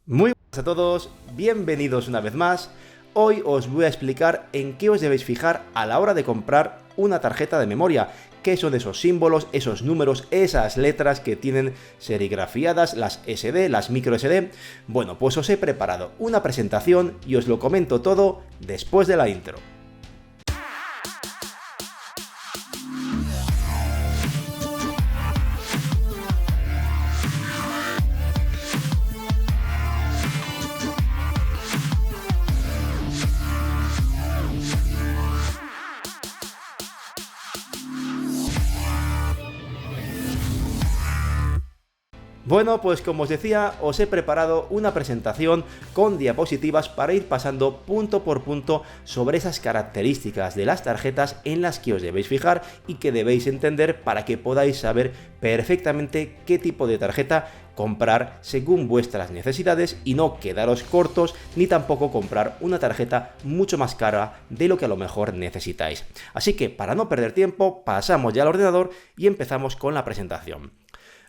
Muy buenas a todos, bienvenidos una vez más. Hoy os voy a explicar en qué os debéis fijar a la hora de comprar una tarjeta de memoria. ¿Qué son esos símbolos, esos números, esas letras que tienen serigrafiadas, las SD, las micro SD? Bueno, pues os he preparado una presentación y os lo comento todo después de la intro. Bueno, pues como os decía, os he preparado una presentación con diapositivas para ir pasando punto por punto sobre esas características de las tarjetas en las que os debéis fijar y que debéis entender para que podáis saber perfectamente qué tipo de tarjeta comprar según vuestras necesidades y no quedaros cortos ni tampoco comprar una tarjeta mucho más cara de lo que a lo mejor necesitáis. Así que para no perder tiempo, pasamos ya al ordenador y empezamos con la presentación.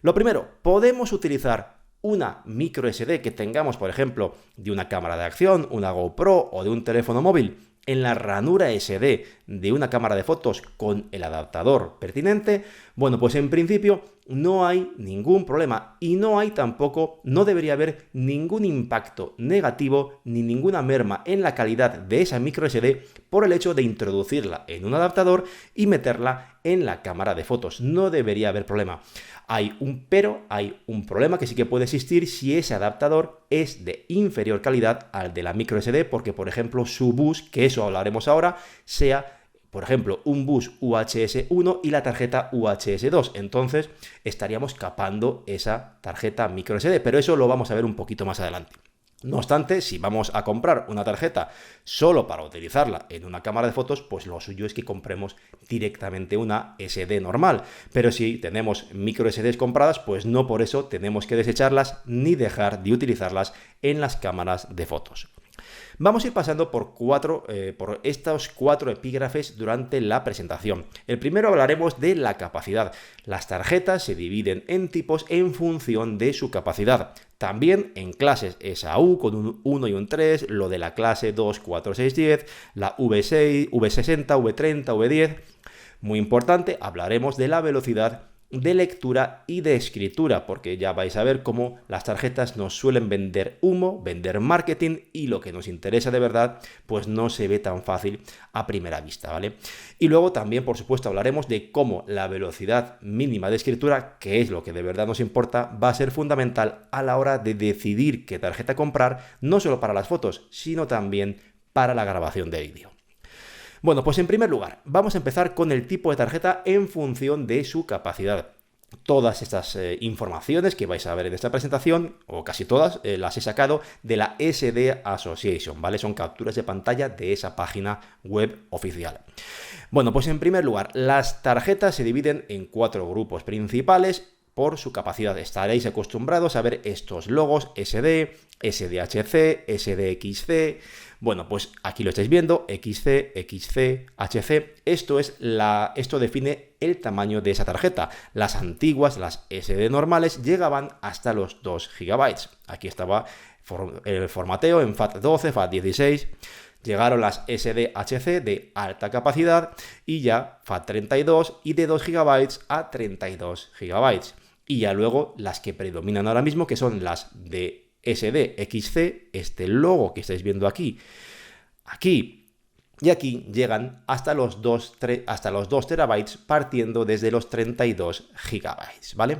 Lo primero, podemos utilizar una micro SD que tengamos, por ejemplo, de una cámara de acción, una GoPro o de un teléfono móvil en la ranura SD de una cámara de fotos con el adaptador pertinente. Bueno, pues en principio no hay ningún problema y no debería haber ningún impacto negativo ni ninguna merma en la calidad de esa micro SD por el hecho de introducirla en un adaptador y meterla en la cámara de fotos. No debería haber problema. Hay un problema que sí que puede existir si ese adaptador es de inferior calidad al de la micro SD, porque por ejemplo su bus, que eso hablaremos ahora, sea por ejemplo un bus UHS 1 y la tarjeta UHS 2, entonces estaríamos capando esa tarjeta micro SD, pero eso lo vamos a ver un poquito más adelante. No obstante, si vamos a comprar una tarjeta solo para utilizarla en una cámara de fotos, pues lo suyo es que compremos directamente una SD normal. Pero si tenemos micro SDs compradas, pues no por eso tenemos que desecharlas ni dejar de utilizarlas en las cámaras de fotos. Vamos a ir pasando por estos cuatro epígrafes durante la presentación. El primero hablaremos de la capacidad. Las tarjetas se dividen en tipos en función de su capacidad. También en clases SAU con un 1 y un 3, lo de la clase 2, 4, 6, 10, la V6, V60, V30, V10. Muy importante, hablaremos de la velocidad de lectura y de escritura, porque ya vais a ver cómo las tarjetas nos suelen vender humo, vender marketing y lo que nos interesa de verdad pues no se ve tan fácil a primera vista, ¿vale? Y luego también, por supuesto, hablaremos de cómo la velocidad mínima de escritura, que es lo que de verdad nos importa, va a ser fundamental a la hora de decidir qué tarjeta comprar, no solo para las fotos, sino también para la grabación de vídeo. Bueno, pues en primer lugar, vamos a empezar con el tipo de tarjeta en función de su capacidad. Todas estas informaciones que vais a ver en esta presentación, o casi todas, las he sacado de la SD Association, ¿vale? Son capturas de pantalla de esa página web oficial. Bueno, pues en primer lugar, las tarjetas se dividen en 4 grupos principales por su capacidad. Estaréis acostumbrados a ver estos logos SD, SDHC, SDXC. Bueno, pues aquí lo estáis viendo, XC, XC, HC. Esto define el tamaño de esa tarjeta. Las antiguas, las SD normales, llegaban hasta los 2 GB. Aquí estaba el formateo en FAT12, FAT16. Llegaron las SDHC de alta capacidad y ya FAT32 y de 2 GB a 32 GB. Y ya luego las que predominan ahora mismo, que son las de SDXC, este logo que estáis viendo aquí y aquí, llegan hasta los 2 terabytes partiendo desde los 32 gigabytes, ¿vale?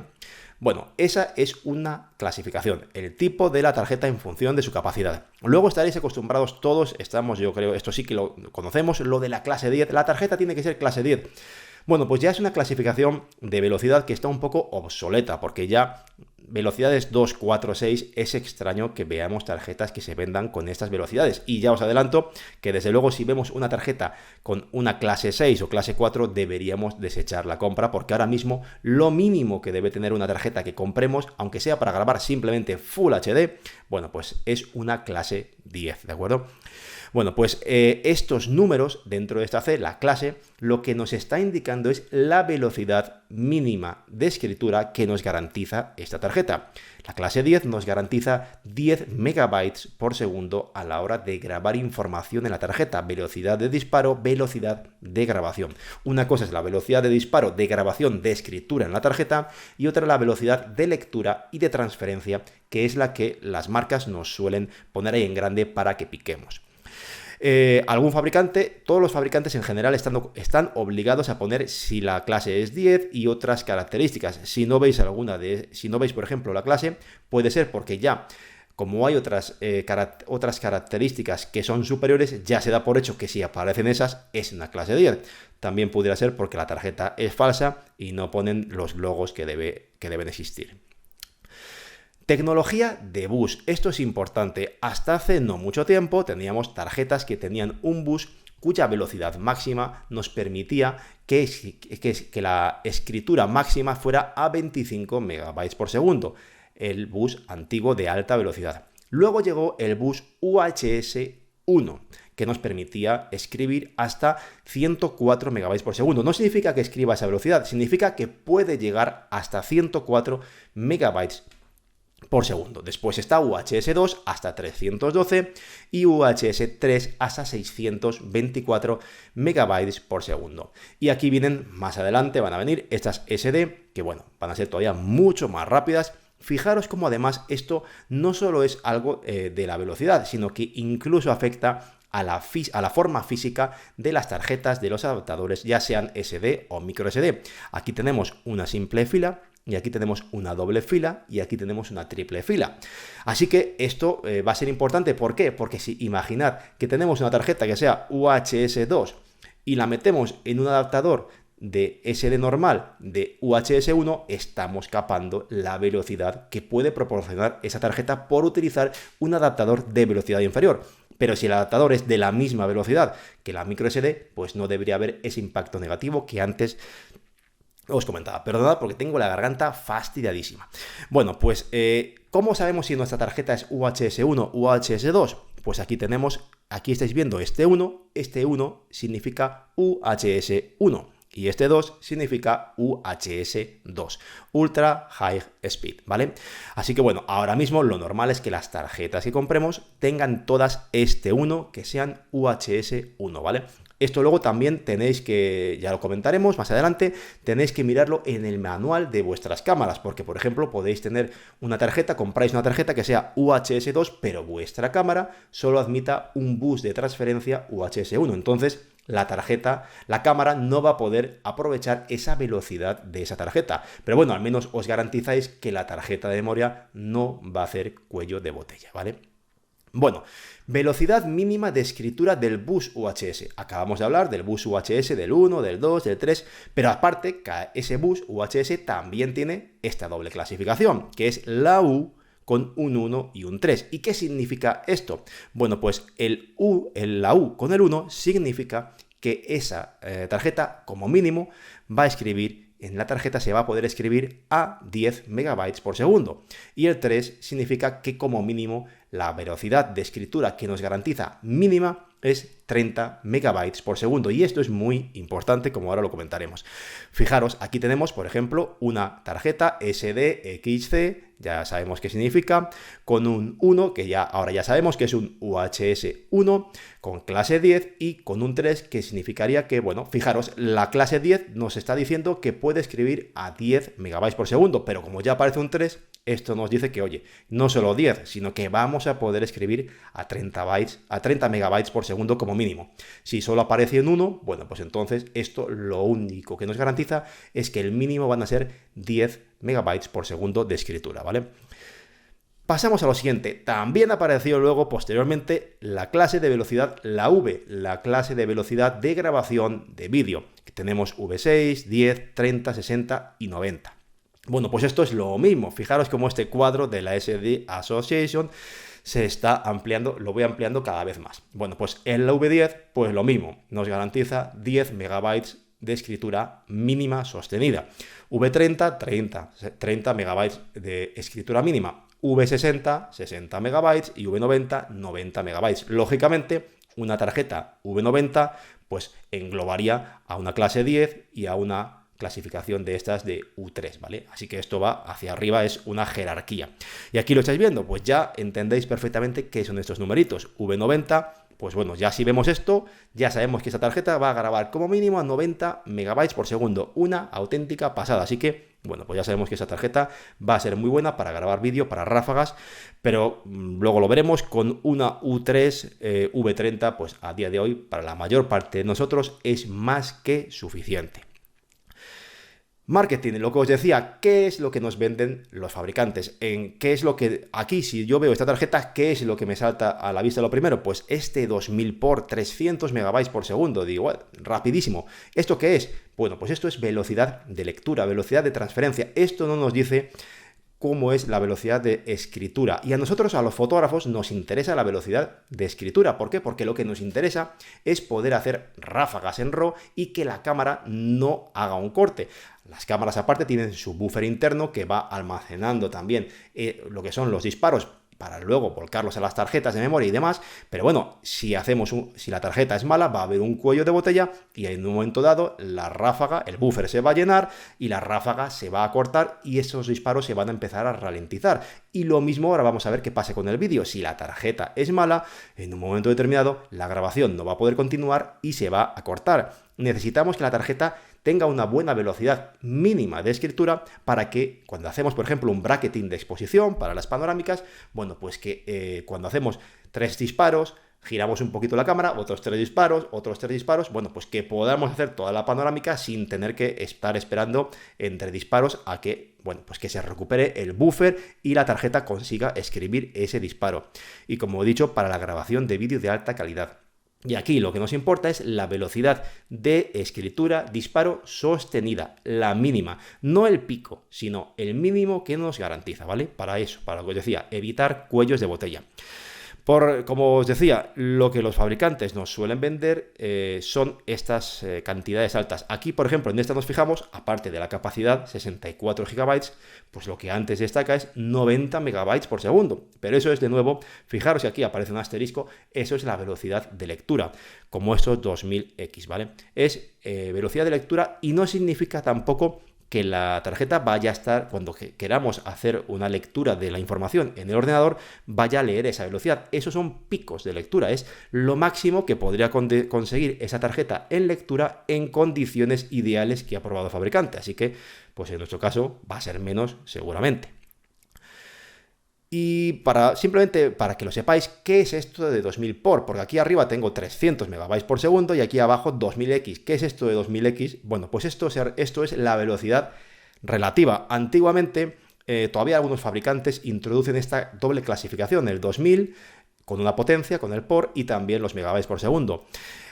Bueno, esa es una clasificación, el tipo de la tarjeta en función de su capacidad. Luego estaréis acostumbrados todos, yo creo, esto sí que lo conocemos, lo de la clase 10, la tarjeta tiene que ser clase 10. Bueno, pues ya es una clasificación de velocidad que está un poco obsoleta, porque ya velocidades 2, 4, 6 es extraño que veamos tarjetas que se vendan con estas velocidades. Y ya os adelanto que desde luego si vemos una tarjeta con una clase 6 o clase 4 deberíamos desechar la compra, porque ahora mismo lo mínimo que debe tener una tarjeta que compremos, aunque sea para grabar simplemente Full HD, bueno, pues es una clase 10, ¿de acuerdo? Bueno, pues estos números dentro de esta C, la clase, lo que nos está indicando es la velocidad mínima de escritura que nos garantiza esta tarjeta. La clase 10 nos garantiza 10 megabytes por segundo a la hora de grabar información en la tarjeta. Velocidad de disparo, velocidad de grabación. Una cosa es la velocidad de disparo de grabación de escritura en la tarjeta y otra la velocidad de lectura y de transferencia, que es la que las marcas nos suelen poner ahí en grande para que piquemos. Algún fabricante, todos los fabricantes en general están obligados a poner si la clase es 10 y otras características. Si no veis por ejemplo la clase, puede ser porque ya, como hay otras características que son superiores, ya se da por hecho que si aparecen esas es una clase 10. También pudiera ser porque la tarjeta es falsa y no ponen los logos que deben existir. Tecnología de bus. Esto es importante. Hasta hace no mucho tiempo teníamos tarjetas que tenían un bus cuya velocidad máxima nos permitía que la escritura máxima fuera a 25 megabytes por segundo. El bus antiguo de alta velocidad. Luego llegó el bus UHS 1, que nos permitía escribir hasta 104 megabytes por segundo. No significa que escriba a esa velocidad, significa que puede llegar hasta 104 megabytes por segundo. Después está UHS 2 hasta 312 y UHS 3 hasta 624 megabytes por segundo. Y aquí vienen, más adelante van a venir estas SD, que bueno, van a ser todavía mucho más rápidas. Fijaros cómo además esto no solo es algo de la velocidad, sino que incluso afecta a la forma física de las tarjetas de los adaptadores, ya sean SD o micro SD. Aquí tenemos una simple fila, y aquí tenemos una doble fila, y aquí tenemos una triple fila. Así que esto va a ser importante. ¿Por qué? Porque si imaginad que tenemos una tarjeta que sea UHS 2 y la metemos en un adaptador de SD normal de UHS 1, estamos capando la velocidad que puede proporcionar esa tarjeta por utilizar un adaptador de velocidad inferior. Pero si el adaptador es de la misma velocidad que la micro SD, pues no debería haber ese impacto negativo que antes os comentaba. Perdonad porque tengo la garganta fastidiadísima. Bueno, pues ¿cómo sabemos si nuestra tarjeta es UHS 1 o UHS 2? Pues aquí estáis viendo este 1 significa UHS 1. Y este 2 significa UHS 2, Ultra High Speed, ¿vale? Así que bueno, ahora mismo lo normal es que las tarjetas que compremos tengan todas este 1, que sean UHS 1, ¿vale? Esto luego también tenéis que, ya lo comentaremos más adelante, tenéis que mirarlo en el manual de vuestras cámaras, porque por ejemplo podéis tener una tarjeta, compráis una tarjeta que sea UHS 2, pero vuestra cámara solo admita un bus de transferencia UHS 1, entonces la cámara no va a poder aprovechar esa velocidad de esa tarjeta. Pero bueno, al menos os garantizáis que la tarjeta de memoria no va a hacer cuello de botella, ¿vale? Bueno, velocidad mínima de escritura del bus UHS. Acabamos de hablar del bus UHS del 1, del 2, del 3, pero aparte, ese bus UHS también tiene esta doble clasificación, que es la U con un 1 y un 3. ¿Y qué significa esto? Bueno, pues la U con el 1 significa que esa tarjeta, como mínimo, va a escribir, en la tarjeta se va a poder escribir a 10 megabytes por segundo. Y el 3 significa que, como mínimo, la velocidad de escritura que nos garantiza mínima es 30 megabytes por segundo. Y esto es muy importante, como ahora lo comentaremos. Fijaros, aquí tenemos, por ejemplo, una tarjeta SDXC, ya sabemos qué significa, con un 1, que ahora ya sabemos que es un UHS 1, con clase 10 y con un 3, que significaría que, bueno, fijaros, la clase 10 nos está diciendo que puede escribir a 10 megabytes por segundo, pero como ya aparece un 3, esto nos dice que, oye, no solo 10, sino que vamos a poder escribir a 30 megabytes por segundo como mínimo. Si solo aparece un 1, bueno, pues entonces esto lo único que nos garantiza es que el mínimo van a ser 10 megabytes por segundo de escritura, ¿vale? Pasamos a lo siguiente. También apareció luego posteriormente la clase de velocidad, la V, la clase de velocidad de grabación de vídeo. Tenemos V6, 10, 30, 60 y 90. Bueno, pues esto es lo mismo. Fijaros cómo este cuadro de la SD Association se está ampliando, lo voy ampliando cada vez más. Bueno, pues en la V10, pues lo mismo, nos garantiza 10 megabytes de escritura mínima sostenida. V30, 30 megabytes de escritura mínima. V60, 60 megabytes y V90, 90 megabytes. Lógicamente, una tarjeta V90 pues englobaría a una clase 10 y a una clasificación de estas de U3, ¿vale? Así que esto va hacia arriba, es una jerarquía. Y aquí lo estáis viendo, pues ya entendéis perfectamente qué son estos numeritos. V90, pues bueno, ya si vemos esto, ya sabemos que esta tarjeta va a grabar como mínimo a 90 megabytes por segundo, una auténtica pasada. Así que, bueno, pues ya sabemos que esa tarjeta va a ser muy buena para grabar vídeo, para ráfagas, pero luego lo veremos con una U3 V30, pues a día de hoy, para la mayor parte de nosotros, es más que suficiente. Marketing, lo que os decía, ¿qué es lo que nos venden los fabricantes? ¿Qué es lo que aquí, si yo veo esta tarjeta, qué es lo que me salta a la vista lo primero? Pues este 2000 por 300 megabytes por segundo, digo, rapidísimo. ¿Esto qué es? Bueno, pues esto es velocidad de lectura, velocidad de transferencia. Esto no nos dice cómo es la velocidad de escritura. Y a nosotros, a los fotógrafos, nos interesa la velocidad de escritura. ¿Por qué? Porque lo que nos interesa es poder hacer ráfagas en RAW y que la cámara no haga un corte. Las cámaras aparte tienen su buffer interno que va almacenando también lo que son los disparos para luego volcarlos a las tarjetas de memoria y demás, pero bueno, si la tarjeta es mala, va a haber un cuello de botella y en un momento dado la ráfaga, el buffer se va a llenar y la ráfaga se va a cortar y esos disparos se van a empezar a ralentizar. Y lo mismo ahora vamos a ver qué pasa con el vídeo. Si la tarjeta es mala, en un momento determinado la grabación no va a poder continuar y se va a cortar. Necesitamos que la tarjeta tenga una buena velocidad mínima de escritura para que cuando hacemos, por ejemplo, un bracketing de exposición para las panorámicas, bueno, pues que cuando hacemos 3 disparos, giramos un poquito la cámara, otros 3 disparos, bueno, pues que podamos hacer toda la panorámica sin tener que estar esperando entre disparos a que, bueno, pues que se recupere el buffer y la tarjeta consiga escribir ese disparo. Y como he dicho, para la grabación de vídeo de alta calidad. Y aquí lo que nos importa es la velocidad de escritura, disparo sostenida, la mínima, no el pico, sino el mínimo que nos garantiza, ¿vale? Para eso, para lo que os decía, evitar cuellos de botella. Como os decía, lo que los fabricantes nos suelen vender son estas cantidades altas. Aquí, por ejemplo, en esta nos fijamos, aparte de la capacidad, 64 GB, pues lo que antes destaca es 90 megabytes por segundo. Pero eso es, de nuevo, fijaros que aquí aparece un asterisco, eso es la velocidad de lectura, como estos 2000X, ¿vale? Es velocidad de lectura y no significa tampoco que la tarjeta vaya a estar, cuando queramos hacer una lectura de la información en el ordenador, vaya a leer esa velocidad. Esos son picos de lectura, es lo máximo que podría conseguir esa tarjeta en lectura en condiciones ideales que ha probado el fabricante. Así que, pues en nuestro caso, va a ser menos seguramente. Y simplemente para que lo sepáis, ¿qué es esto de 2000 por? Porque aquí arriba tengo 300 megabytes por segundo y aquí abajo 2000X. ¿Qué es esto de 2000X? Bueno, pues esto es la velocidad relativa. Antiguamente, todavía algunos fabricantes introducen esta doble clasificación, el 2000 con una potencia, con el por, y también los megabytes por segundo.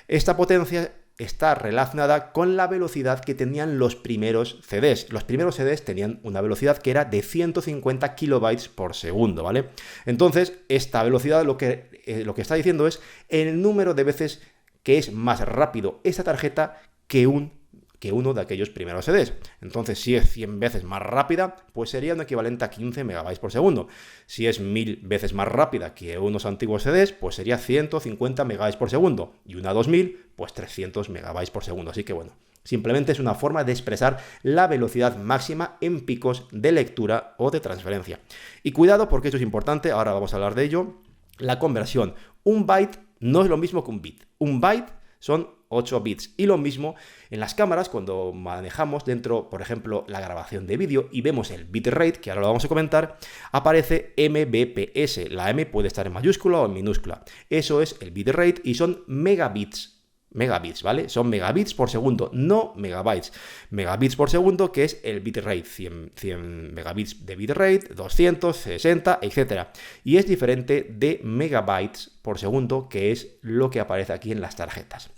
Esta potencia está relacionada con la velocidad que tenían los primeros CDs. Los primeros CDs tenían una velocidad que era de 150 kilobytes por segundo, ¿vale? Entonces, esta velocidad lo que está diciendo es el número de veces que es más rápido esta tarjeta que uno de aquellos primeros CDs. Entonces, si es 100 veces más rápida, pues sería un equivalente a 15 megabytes por segundo. Si es 1000 veces más rápida que unos antiguos CDs, pues sería 150 megabytes por segundo. Y una 2000, pues 300 megabytes por segundo. Así que bueno, simplemente es una forma de expresar la velocidad máxima en picos de lectura o de transferencia. Y cuidado, porque esto es importante, ahora vamos a hablar de ello. La conversión. Un byte no es lo mismo que un bit. Un byte son 8 bits. Y lo mismo en las cámaras, cuando manejamos dentro, por ejemplo, la grabación de vídeo y vemos el bitrate, que ahora lo vamos a comentar, aparece mbps. La M puede estar en mayúscula o en minúscula. Eso es el bitrate y son megabits. Megabits, ¿vale? Son megabits por segundo, no megabytes. Megabits por segundo, que es el bitrate, 100 megabits de bitrate, 260, etc. Y es diferente de megabytes por segundo, que es lo que aparece aquí en las tarjetas.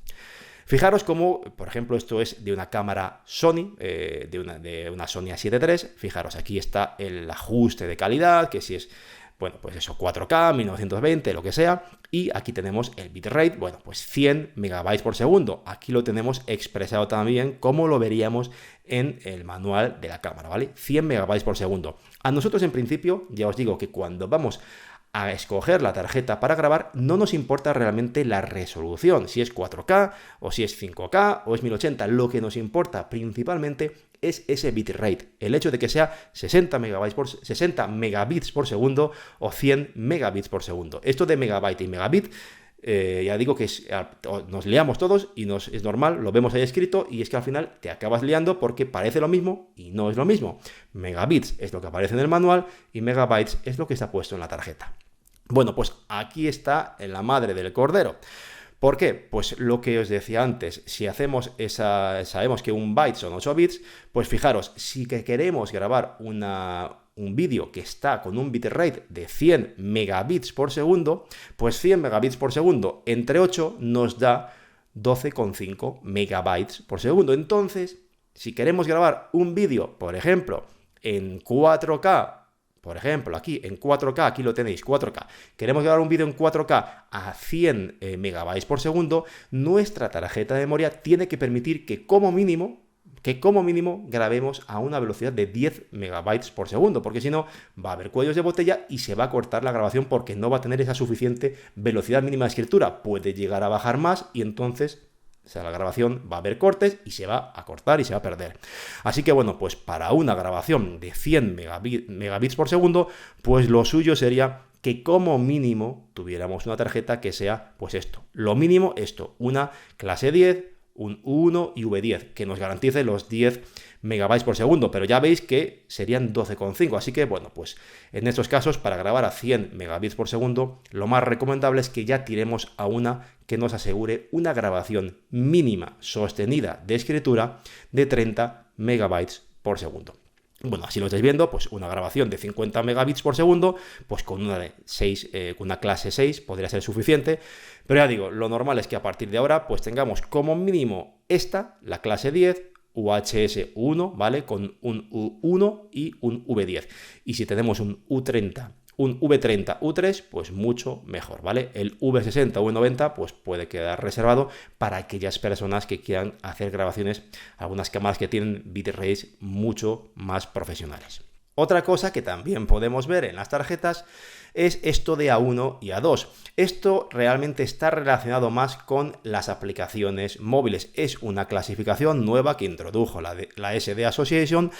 Fijaros cómo, por ejemplo, esto es de una cámara Sony, de una Sony A7 III. Fijaros, aquí está el ajuste de calidad, que si es bueno, pues eso, 4K, 1920, lo que sea. Y aquí tenemos el bitrate, bueno, pues 100 megabytes por segundo. Aquí lo tenemos expresado también como lo veríamos en el manual de la cámara, ¿vale? 100 megabytes por segundo. A nosotros en principio, ya os digo que cuando vamos a escoger la tarjeta para grabar, no nos importa realmente la resolución, si es 4K o si es 5K o es 1080, lo que nos importa principalmente es ese bitrate, el hecho de que sea 60 megabits por segundo o 100 megabits por segundo. Esto de megabyte y megabit, ya digo que nos liamos todos y es normal, lo vemos ahí escrito y es que al final te acabas liando porque parece lo mismo y no es lo mismo. Megabits es lo que aparece en el manual y megabytes es lo que está puesto en la tarjeta. Bueno, pues aquí está la madre del cordero. ¿Por qué? Pues lo que os decía antes, si hacemos sabemos que un byte son 8 bits, pues fijaros, si que queremos grabar un vídeo que está con un bitrate de 100 megabits por segundo, pues 100 megabits por segundo entre 8 nos da 12,5 megabytes por segundo. Entonces, si queremos grabar un vídeo, por ejemplo, en 4K, por ejemplo, aquí en 4K, aquí lo tenéis, 4K. Queremos grabar un vídeo en 4K a 100 megabytes por segundo. Nuestra tarjeta de memoria tiene que permitir que como mínimo grabemos a una velocidad de 10 megabytes por segundo, porque si no va a haber cuellos de botella y se va a cortar la grabación porque no va a tener esa suficiente velocidad mínima de escritura. Puede llegar a bajar más y entonces la grabación va a haber cortes y se va a cortar y se va a perder. Así que bueno, pues para una grabación de 100 megabits por segundo, pues lo suyo sería que como mínimo tuviéramos una tarjeta que sea, pues esto, lo mínimo esto, una clase 10, un U1 y V10, que nos garantice los 10 megabytes por segundo, pero ya veis que serían 12,5, así que bueno, pues en estos casos para grabar a 100 megabits por segundo, lo más recomendable es que ya tiremos a una que nos asegure una grabación mínima sostenida de escritura de 30 megabytes por segundo. Bueno, así lo estáis viendo, pues una grabación de 50 megabits por segundo, pues con una clase 6 podría ser suficiente, pero ya digo, lo normal es que a partir de ahora pues tengamos como mínimo la clase 10, UHS 1, ¿vale? Con un U1 y un V10. Y si tenemos un V30, U3, pues mucho mejor, ¿vale? El V60, V90, pues puede quedar reservado para aquellas personas que quieran hacer grabaciones, algunas cámaras que tienen bitrates mucho más profesionales. Otra cosa que también podemos ver en las tarjetas es esto de A1 y A2. Esto realmente está relacionado más con las aplicaciones móviles. Es una clasificación nueva que introdujo la SD Association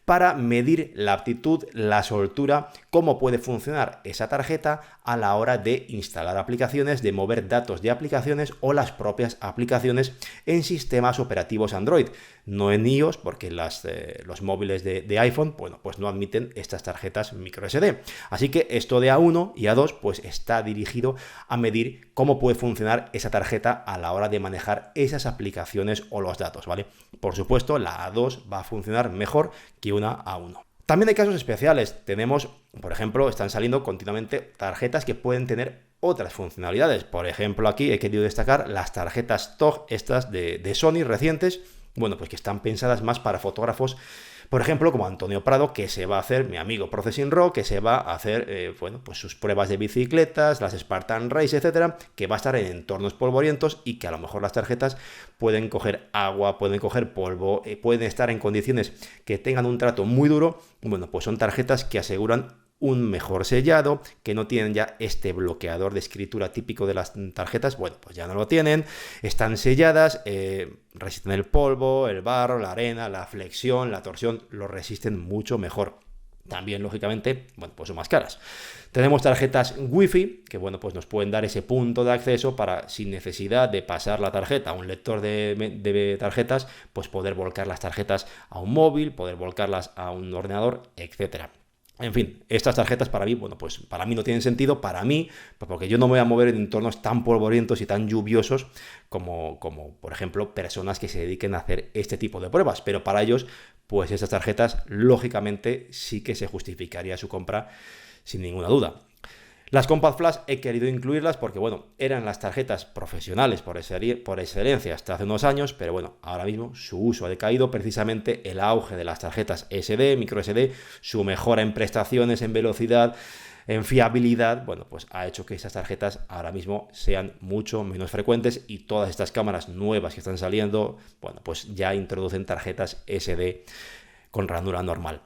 para medir la aptitud, la soltura, cómo puede funcionar esa tarjeta a la hora de instalar aplicaciones, de mover datos de aplicaciones o las propias aplicaciones en sistemas operativos Android. No en iOS, porque los móviles de iPhone, bueno, pues no admiten estas tarjetas microSD. Así que esto de A1 y A2, pues está dirigido a medir cómo puede funcionar esa tarjeta a la hora de manejar esas aplicaciones o los datos, ¿vale? Por supuesto, la A2 va a funcionar mejor que una A1. También hay casos especiales. Tenemos, por ejemplo, están saliendo continuamente tarjetas que pueden tener otras funcionalidades. Por ejemplo, aquí he querido destacar las tarjetas TOG, estas de Sony recientes, bueno, pues que están pensadas más para fotógrafos, por ejemplo, como Antonio Prado, que se va a hacer, mi amigo Processing Raw, que se va a hacer, bueno, pues sus pruebas de bicicletas, las Spartan Race, etcétera, que va a estar en entornos polvorientos y que a lo mejor las tarjetas pueden coger agua, pueden coger polvo, pueden estar en condiciones que tengan un trato muy duro. Bueno, pues son tarjetas que aseguran un mejor sellado, que no tienen ya este bloqueador de escritura típico de las tarjetas, bueno, pues ya no lo tienen, están selladas, resisten el polvo, el barro, la arena, la flexión, la torsión, lo resisten mucho mejor. También, lógicamente, bueno, pues son más caras. Tenemos tarjetas Wi-Fi, que bueno, pues nos pueden dar ese punto de acceso para, sin necesidad de pasar la tarjeta a un lector de tarjetas, pues poder volcar las tarjetas a un móvil, poder volcarlas a un ordenador, etcétera. En fin, estas tarjetas para mí, bueno, pues para mí no tienen sentido, para mí, porque yo no me voy a mover en entornos tan polvorientos y tan lluviosos como por ejemplo, personas que se dediquen a hacer este tipo de pruebas, pero para ellos, pues estas tarjetas, lógicamente, sí que se justificaría su compra sin ninguna duda. Las Compact Flash he querido incluirlas porque, bueno, eran las tarjetas profesionales por excelencia hasta hace unos años, pero bueno, ahora mismo su uso ha decaído, precisamente el auge de las tarjetas SD, micro SD, su mejora en prestaciones, en velocidad, en fiabilidad, bueno, pues ha hecho que estas tarjetas ahora mismo sean mucho menos frecuentes y todas estas cámaras nuevas que están saliendo, bueno, pues ya introducen tarjetas SD con ranura normal.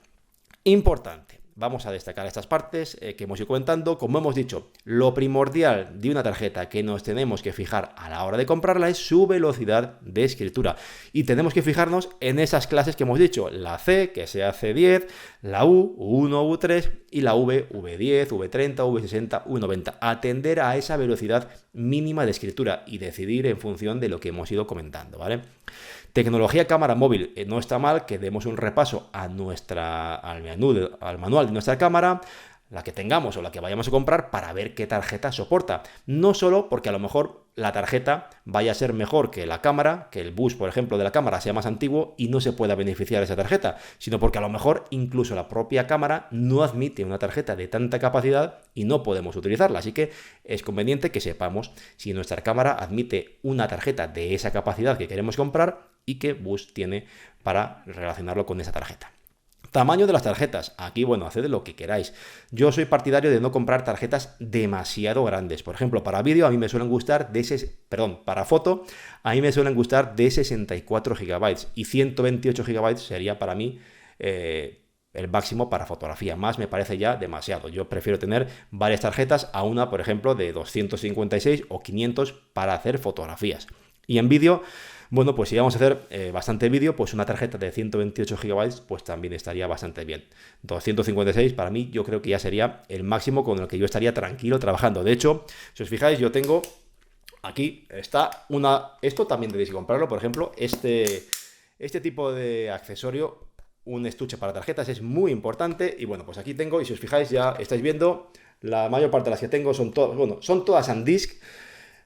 Importante. Vamos a destacar estas partes que hemos ido comentando. Como hemos dicho, lo primordial de una tarjeta que nos tenemos que fijar a la hora de comprarla es su velocidad de escritura. Y tenemos que fijarnos en esas clases que hemos dicho. La C, que sea C10, la U, U1, U3 y la V, V10, V30, V60, V90. Atender a esa velocidad mínima de escritura y decidir en función de lo que hemos ido comentando, ¿vale? Tecnología cámara móvil. No está mal que demos un repaso a al manual de nuestra cámara, la que tengamos o la que vayamos a comprar, para ver qué tarjeta soporta. No solo porque a lo mejor la tarjeta vaya a ser mejor que la cámara, que el bus, por ejemplo, de la cámara sea más antiguo y no se pueda beneficiar de esa tarjeta, sino porque a lo mejor incluso la propia cámara no admite una tarjeta de tanta capacidad y no podemos utilizarla. Así que es conveniente que sepamos si nuestra cámara admite una tarjeta de esa capacidad que queremos comprar y qué bus tiene para relacionarlo con esa tarjeta. Tamaño de las tarjetas. Aquí, bueno, haced lo que queráis. Yo soy partidario de no comprar tarjetas demasiado grandes. Por ejemplo, para vídeo a mí me suelen gustar para foto a mí me suelen gustar de 64 GB y 128 GB sería para mí el máximo para fotografía. Más me parece ya demasiado. Yo prefiero tener varias tarjetas a una, por ejemplo, de 256 o 500 para hacer fotografías. Y en vídeo, bueno, pues si vamos a hacer bastante vídeo, pues una tarjeta de 128 GB pues también estaría bastante bien. 256 para mí yo creo que ya sería el máximo con el que yo estaría tranquilo trabajando. De hecho, si os fijáis, yo tengo aquí está esto también debéis comprarlo, por ejemplo, este tipo de accesorio, un estuche para tarjetas, es muy importante. Y bueno, pues aquí tengo, y si os fijáis ya estáis viendo, la mayor parte de las que tengo son todas SanDisk.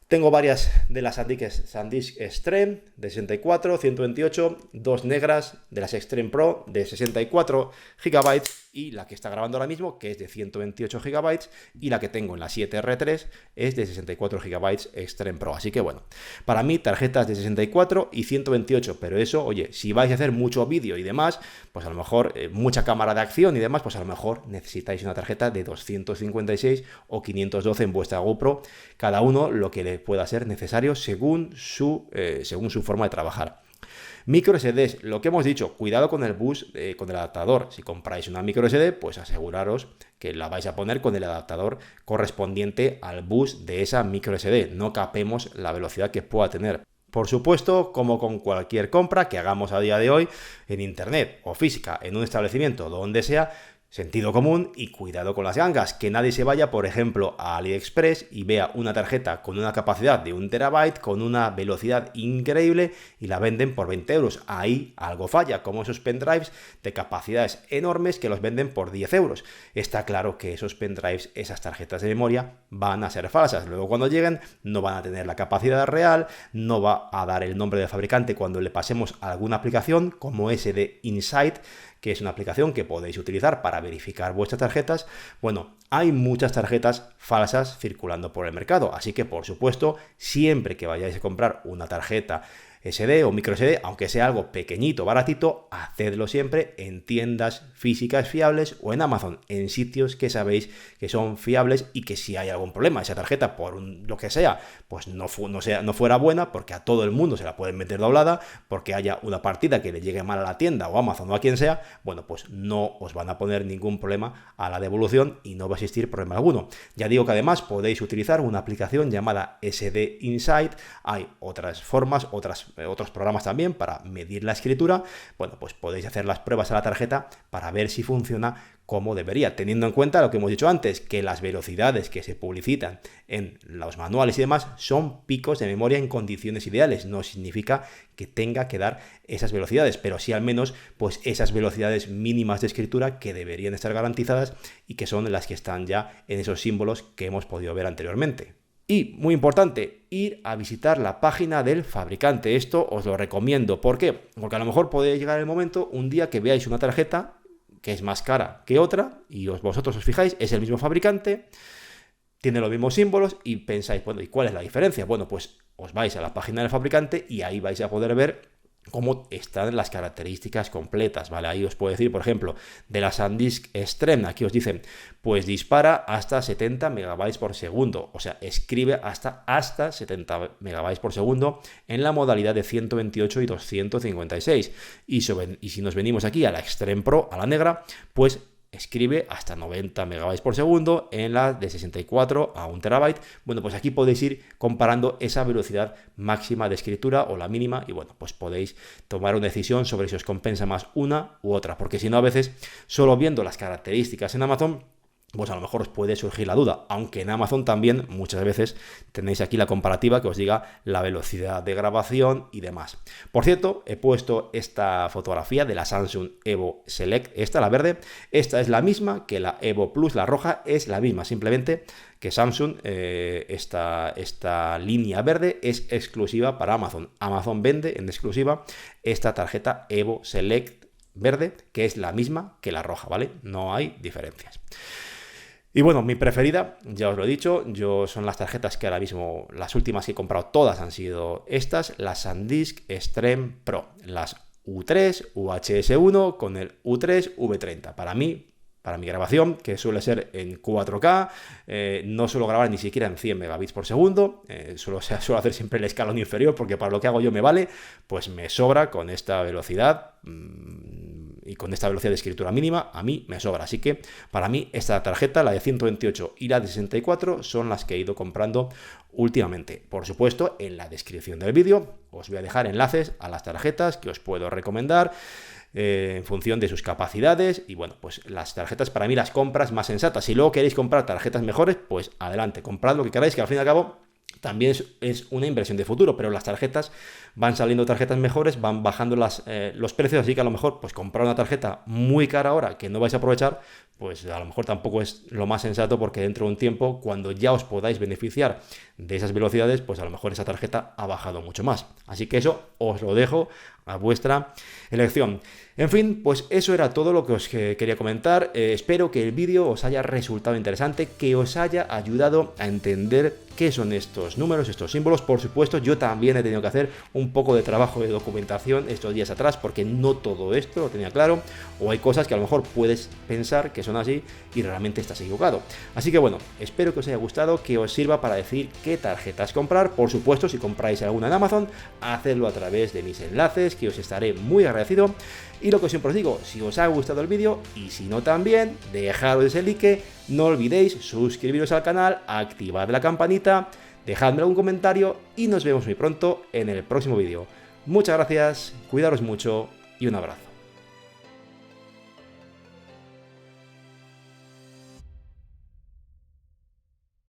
Tengo varias de las SanDisk Extreme de 64, 128, dos negras de las Extreme Pro de 64 GB y la que está grabando ahora mismo, que es de 128 GB, y la que tengo en la 7R3 es de 64 GB Extreme Pro. Así que bueno, para mí tarjetas de 64 y 128, pero eso, oye, si vais a hacer mucho vídeo y demás, pues a lo mejor mucha cámara de acción y demás, pues a lo mejor necesitáis una tarjeta de 256 o 512 en vuestra GoPro, cada uno lo que le pueda ser necesario según su forma de trabajar. Micro SDs, lo que hemos dicho, cuidado con el bus, con el adaptador. Si compráis una micro SD, pues aseguraros que la vais a poner con el adaptador correspondiente al bus de esa micro SD. No capemos la velocidad que pueda tener. Por supuesto, como con cualquier compra que hagamos a día de hoy en internet o física, en un establecimiento, donde sea, sentido común y cuidado con las gangas, que nadie se vaya, por ejemplo, a AliExpress y vea una tarjeta con una capacidad de 1 TB, con una velocidad increíble y la venden por 20 euros. Ahí algo falla, como esos pendrives de capacidades enormes que los venden por 10 euros. Está claro que esos pendrives, esas tarjetas de memoria, van a ser falsas. Luego cuando lleguen no van a tener la capacidad real, no va a dar el nombre del fabricante cuando le pasemos a alguna aplicación como SD Insight, que es una aplicación que podéis utilizar para verificar vuestras tarjetas. Bueno, hay muchas tarjetas falsas circulando por el mercado, así que por supuesto, siempre que vayáis a comprar una tarjeta SD o micro SD, aunque sea algo pequeño, baratito, hacedlo siempre en tiendas físicas fiables o en Amazon, en sitios que sabéis que son fiables y que si hay algún problema, esa tarjeta por lo que sea, pues no fuera buena, porque a todo el mundo se la pueden meter doblada, porque haya una partida que le llegue mal a la tienda o Amazon o a quien sea, bueno, pues no os van a poner ningún problema a la devolución y no va a existir problema alguno. Ya digo que además podéis utilizar una aplicación llamada SD Insight, hay otras formas, otros programas también para medir la escritura. Bueno, pues podéis hacer las pruebas a la tarjeta para ver si funciona como debería, teniendo en cuenta lo que hemos dicho antes, que las velocidades que se publicitan en los manuales y demás son picos de memoria en condiciones ideales. No significa que tenga que dar esas velocidades, pero sí al menos pues esas velocidades mínimas de escritura que deberían estar garantizadas y que son las que están ya en esos símbolos que hemos podido ver anteriormente. Y, muy importante, ir a visitar la página del fabricante. Esto os lo recomiendo. ¿Por qué? Porque a lo mejor puede llegar el momento, un día que veáis una tarjeta que es más cara que otra y vosotros os fijáis, es el mismo fabricante, tiene los mismos símbolos y pensáis, bueno, ¿y cuál es la diferencia? Bueno, pues os vais a la página del fabricante y ahí vais a poder ver cómo están las características completas, ¿vale? Ahí os puedo decir, por ejemplo, de la SanDisk Extreme, aquí os dicen, pues dispara hasta 70 megabytes por segundo, o sea, escribe hasta 70 megabytes por segundo en la modalidad de 128 y 256. Y si nos venimos aquí a la Extreme Pro, a la negra, pues escribe hasta 90 megabytes por segundo en la de 64 a 1 terabyte. Bueno, pues aquí podéis ir comparando esa velocidad máxima de escritura o la mínima y bueno, pues podéis tomar una decisión sobre si os compensa más una u otra, porque si no, a veces solo viendo las características en Amazon, pues a lo mejor os puede surgir la duda, aunque en Amazon también muchas veces tenéis aquí la comparativa que os diga la velocidad de grabación y demás. Por cierto, he puesto esta fotografía de la Samsung Evo Select, esta, la verde, esta es la misma que la Evo Plus, la roja es la misma, simplemente que Samsung, esta línea verde es exclusiva para Amazon. Amazon vende en exclusiva esta tarjeta Evo Select verde, que es la misma que la roja, ¿vale? No hay diferencias. Y bueno, mi preferida, ya os lo he dicho, son las tarjetas que ahora mismo, las últimas que he comprado, todas han sido estas, las SanDisk Extreme Pro, las U3, UHS-1 con el U3 V30. Para mi grabación, que suele ser en 4K, no suelo grabar ni siquiera en 100 megabits por segundo, suelo hacer siempre el escalón inferior porque para lo que hago yo me vale, pues me sobra con esta velocidad y con esta velocidad de escritura mínima, a mí me sobra. Así que para mí esta tarjeta, la de 128 y la de 64, son las que he ido comprando últimamente. Por supuesto, en la descripción del vídeo os voy a dejar enlaces a las tarjetas que os puedo recomendar en función de sus capacidades y bueno, pues las tarjetas para mí las compras más sensatas. Si luego queréis comprar tarjetas mejores, pues adelante, comprad lo que queráis, que al fin y al cabo también es una inversión de futuro, pero las tarjetas van saliendo tarjetas mejores, van bajando los precios, así que a lo mejor pues comprar una tarjeta muy cara ahora que no vais a aprovechar, pues a lo mejor tampoco es lo más sensato, porque dentro de un tiempo, cuando ya os podáis beneficiar de esas velocidades, pues a lo mejor esa tarjeta ha bajado mucho más. Así que eso os lo dejo a vuestra elección. En fin, pues eso era todo lo que os quería comentar. Espero que el vídeo os haya resultado interesante, que os haya ayudado a entender qué son estos números, estos símbolos. Por supuesto, yo también he tenido que hacer un poco de trabajo de documentación estos días atrás, porque no todo esto lo tenía claro, o hay cosas que a lo mejor puedes pensar que son así y realmente estás equivocado. Así que bueno, espero que os haya gustado, que os sirva para decir qué tarjetas comprar. Por supuesto, si compráis alguna en Amazon, hacedlo a través de mis enlaces, que os estaré muy agradecido. Y lo que siempre os digo, si os ha gustado el vídeo y si no también, dejaros ese like, no olvidéis suscribiros al canal, activad la campanita, dejadme algún comentario y nos vemos muy pronto en el próximo vídeo. Muchas gracias, cuidaros mucho y un abrazo.